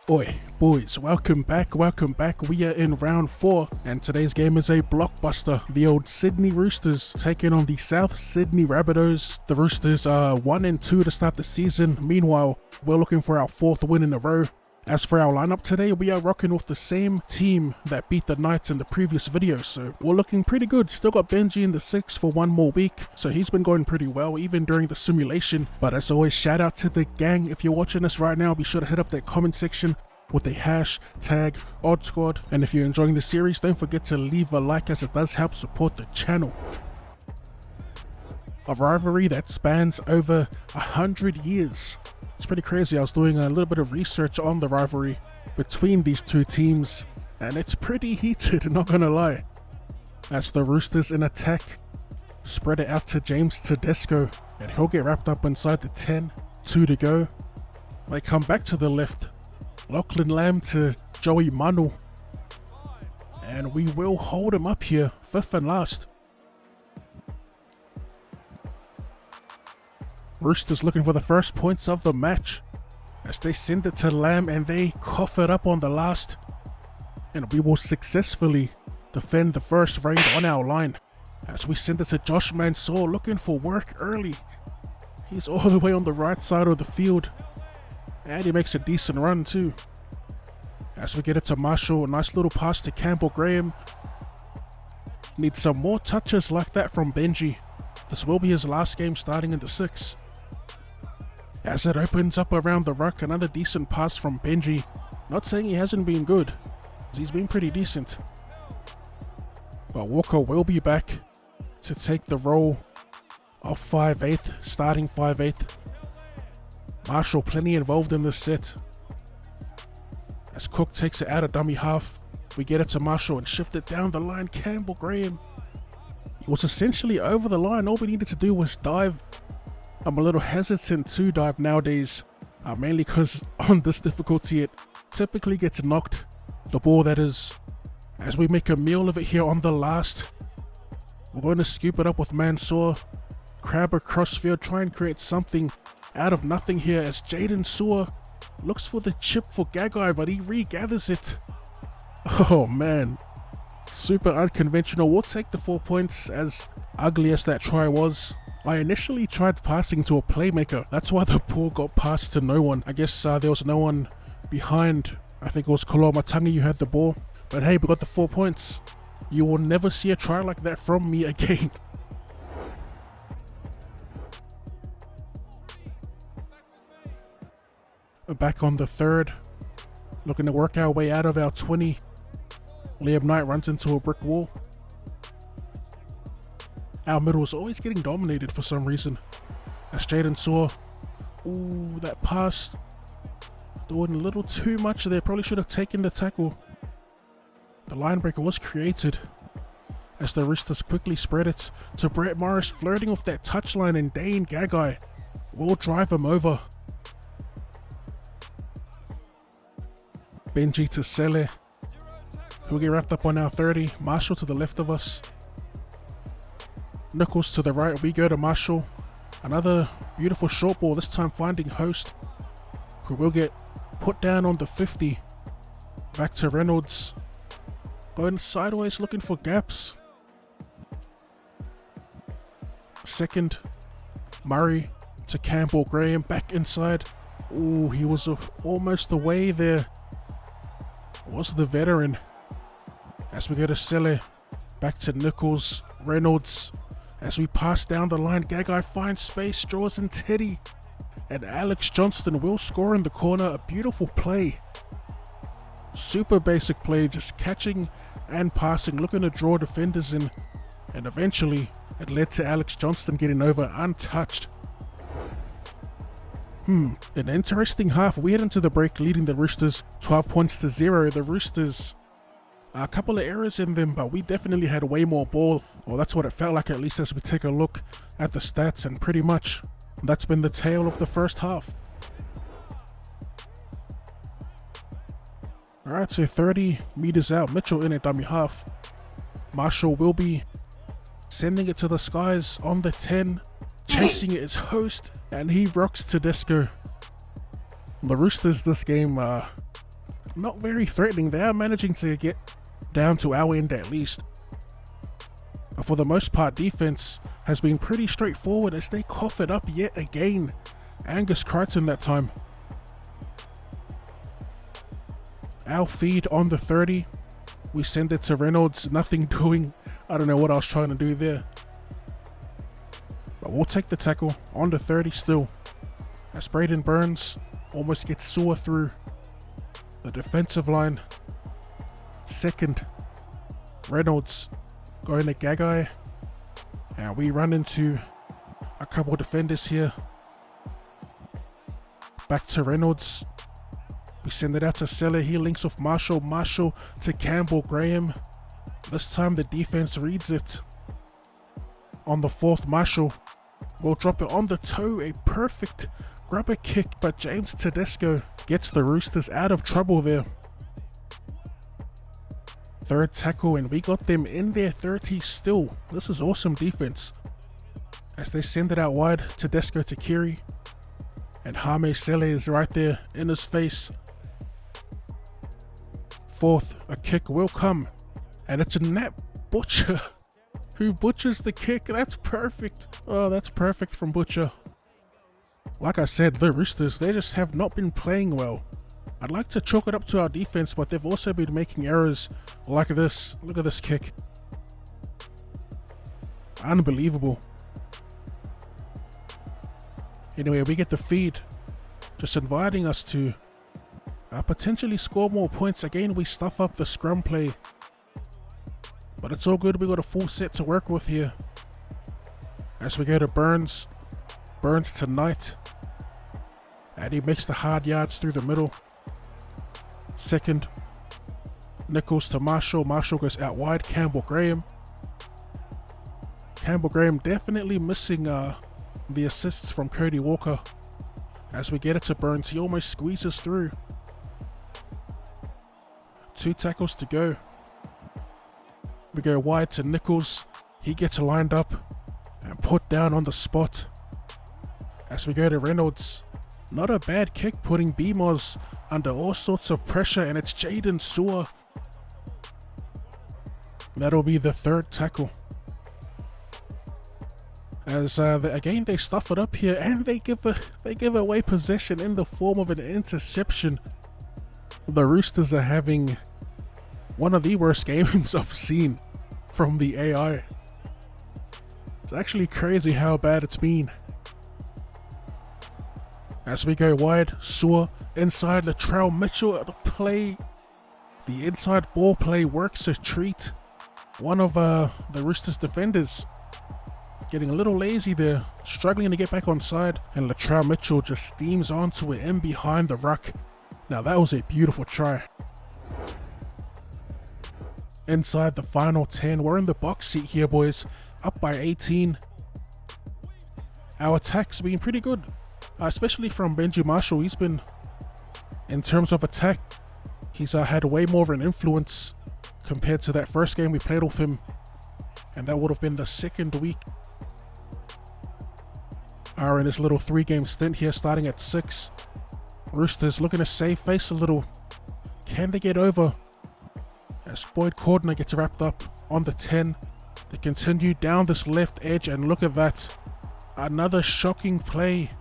Oi, boys, welcome back. We are in round 4, and today's game is a blockbuster. The old Sydney Roosters taking on the South Sydney Rabbitohs. The Roosters are 1-2 to start the season. Meanwhile, we're looking for our 4th win in a row. As for our lineup today, we are rocking with the same team that beat the Knights in the previous video, so we're looking pretty good. Still got Benji in the 6 for one more week, so he's been going pretty well even during the simulation. But as always, shout out to the gang. If you're watching this right now, be sure to hit up that comment section with the hashtag OddSquad. And if you're enjoying the series, don't forget to leave a like, as it does help support the channel. A rivalry that spans over 100 years. It's pretty crazy. I was doing a little bit of research on the rivalry between these two teams, and it's pretty heated, not gonna lie. As the Roosters in attack, spread it out to James Tedesco, and he'll get wrapped up inside the 10, 2 to go. They come back to the left, Lachlan Lamb to Joey Manu, and we will hold him up here, 5th and last. Roosters looking for the first points of the match as they send it to Lamb and they cough it up on the last, and we will successfully defend the first raid on our line as we send it to Josh Mansour, looking for work early. He's all the way on the right side of the field, and he makes a decent run too. As we get it to Marshall, a nice little pass to Campbell Graham. Need some more touches like that from Benji. This will be his last game starting in the 6. As it opens up around the ruck, another decent pass from Benji. Not saying he hasn't been good, he's been pretty decent. But Walker will be back to take the role of 5'8", starting 5'8". Marshall plenty involved in this set. As Cook takes it out of dummy half, we get it to Marshall and shift it down the line. Campbell Graham, he was essentially over the line. All we needed to do was dive. I'm a little hesitant to dive nowadays, mainly because on this difficulty it typically gets knocked, the ball that is. As we make a meal of it here on the last, we're going to scoop it up with Mansour, crab across field, try and create something out of nothing here as Jaden Sewer looks for the chip for Gagai, but he regathers it. Oh man, super unconventional. We'll take the 4 points, as ugly as that try was. I initially tried passing to a playmaker. That's why the ball got passed to no one. I guess there was no one behind. I think it was Kolo Matangi who had the ball. But hey, we got the 4 points. You will never see a try like that from me again. Back on the 3rd. Looking to work our way out of our 20. Liam Knight runs into a brick wall. Our middle is always getting dominated for some reason. As Jaden Sewer, ooh, that pass, doing a little too much there. Probably should have taken the tackle. The line breaker was created as the Roosters quickly spread it to Brett Morris, flirting with that touchline, and Dane Gagai will drive him over. Benji to Sele, who'll get wrapped up on our 30. Marshall to the left of us. Nichols to the right, we go to Marshall. Another beautiful short ball, this time finding Host, who will get put down on the 50. Back to Reynolds, going sideways looking for gaps. Second, Murray to Campbell Graham, back inside. Ooh, he was almost away there. Was the veteran. As we go to Sele, back to Nichols, Reynolds. As we pass down the line, Gagai finds space, draws in Teddy, and Alex Johnston will score in the corner. A beautiful play. Super basic play, just catching and passing, looking to draw defenders in, and eventually it led to Alex Johnston getting over untouched. An interesting half. We head into the break leading the Roosters 12 points to 0. The Roosters, a couple of errors in them, but we definitely had way more ball. Well, that's what it felt like, at least as we take a look at the stats, and pretty much that's been the tale of the first half. Alright, so 30 meters out, Mitchell in at dummy half. Marshall will be sending it to the skies on the 10. Chasing it is Host, and he rocks Tedesco. The Roosters this game not very threatening. They are managing to get down to our end at least. But for the most part, defense has been pretty straightforward as they cough it up yet again. Angus Crichton that time. Our feed on the 30. We send it to Reynolds. Nothing doing. I don't know what I was trying to do there. But we'll take the tackle on the 30 still. As Braden Burns almost gets Sewer through the defensive line. Second, Reynolds going to Gagai. And we run into a couple of defenders here. Back to Reynolds. We send it out to Seller. He links off Marshall. Marshall to Campbell Graham. This time the defense reads it. On the fourth, Marshall will drop it on the toe. A perfect grubber kick, but James Tedesco gets the Roosters out of trouble there. Third tackle, and we got them in their 30 still. This is awesome defense. As they send it out wide, Tedesco to Kiri. And Hame Sele is right there in his face. Fourth, a kick will come. And it's a Nat Butcher who butchers the kick. That's perfect. Oh, that's perfect from Butcher. Like I said, the Roosters, they just have not been playing well. I'd like to chalk it up to our defense, but they've also been making errors like this. Look at this kick. Unbelievable. Anyway, we get the feed, just inviting us to potentially score more points. Again, we stuff up the scrum play, but it's all good. We got a full set to work with here. As we go to Burns. Burns to Knight. And he makes the hard yards through the middle. Second, Nichols to Marshall. Marshall goes out wide. Campbell Graham. Campbell Graham definitely missing the assists from Cody Walker. As we get it to Burns, he almost squeezes through. 2 tackles to go. We go wide to Nichols. He gets lined up and put down on the spot. As we go to Reynolds. Not a bad kick, putting BMOS under all sorts of pressure, and it's Jaden Sewer. That'll be the third tackle. As again they stuff it up here, and they give away possession in the form of an interception. The Roosters are having one of the worst games I've seen from the AI. It's actually crazy how bad it's been. As we go wide, Sewer inside Latrell Mitchell at the play. The inside ball play works a treat. One of the Roosters defenders getting a little lazy there, struggling to get back on side, and Latrell Mitchell just steams onto it in behind the ruck. Now that was a beautiful try. Inside the final 10, we're in the box seat here, boys, up by 18. Our attack's been pretty good, especially from Benji Marshall. He's been, in terms of attack, he's had way more of an influence compared to that first game we played with him, and that would have been the second week. In this little 3-game stint here, starting at 6. Roosters looking to save face a little. Can they get over? As Boyd Cordner gets wrapped up on the 10. They continue down this left edge, and look at that. Another shocking play.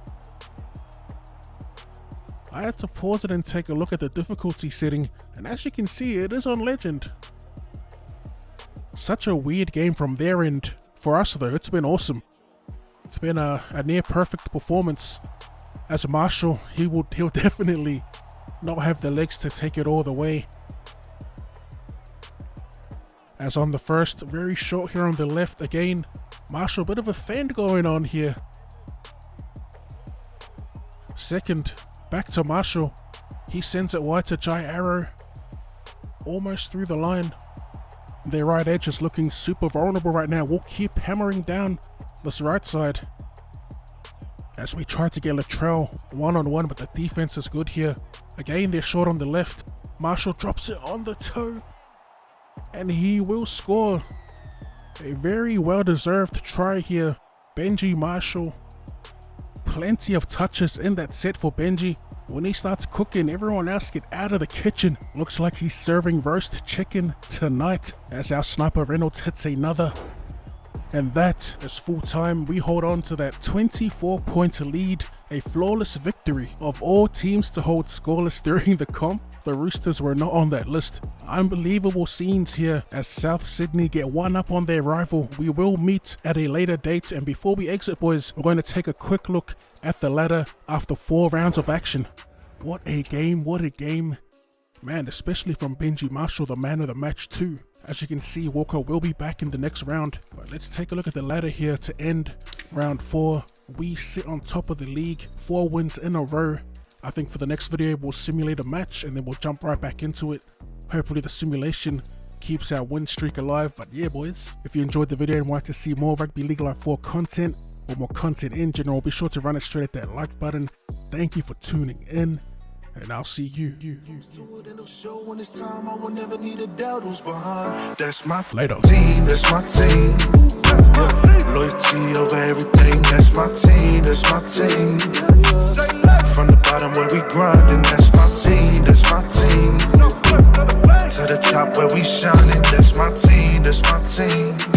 I had to pause it and take a look at the difficulty setting, and as you can see, it is on Legend. Such a weird game from their end. For us though, it's been awesome. It's been a near perfect performance. As Marshall, he'll definitely not have the legs to take it all the way. As on the first, very short here on the left again. Marshall, bit of a fend going on here. Second, back to Marshall. He sends it wide to Jai Arrow. Almost through the line. Their right edge is looking super vulnerable right now. We'll keep hammering down this right side as we try to get Latrell one-on-one, but the defense is good here. Again, they're short on the left. Marshall drops it on the toe, and he will score. A very well-deserved try here. Benji Marshall. Plenty of touches in that set for Benji. When he starts cooking, everyone else get out of the kitchen. Looks like he's serving roast chicken tonight as our sniper Reynolds hits another. And that is full time. We hold on to that 24-point lead, a flawless victory. Of all teams to hold scoreless during the comp, the Roosters were not on that list. Unbelievable scenes here as South Sydney get one up on their rival. We will meet at a later date, and before we exit, boys, we're going to take a quick look at the ladder after 4 rounds of action. What a game, what a game. Man, especially from Benji Marshall, the man of the match too. As you can see, Walker will be back in the next round. But let's take a look at the ladder here to end round 4. We sit on top of the league, 4 wins in a row. I think for the next video, we'll simulate a match and then we'll jump right back into it. Hopefully the simulation keeps our win streak alive. But yeah, boys, if you enjoyed the video and want to see more Rugby League Live 4 content or more content in general, be sure to run it straight at that like button. Thank you for tuning in, and I'll see you. When it's time, I will never need a doubt who's behind. That's my Later. team, that's my team. Loyalty over everything, that's my team, that's my team. From the bottom where we grinding, that's my team, that's my team. To the top where we shining, that's my team, that's my team.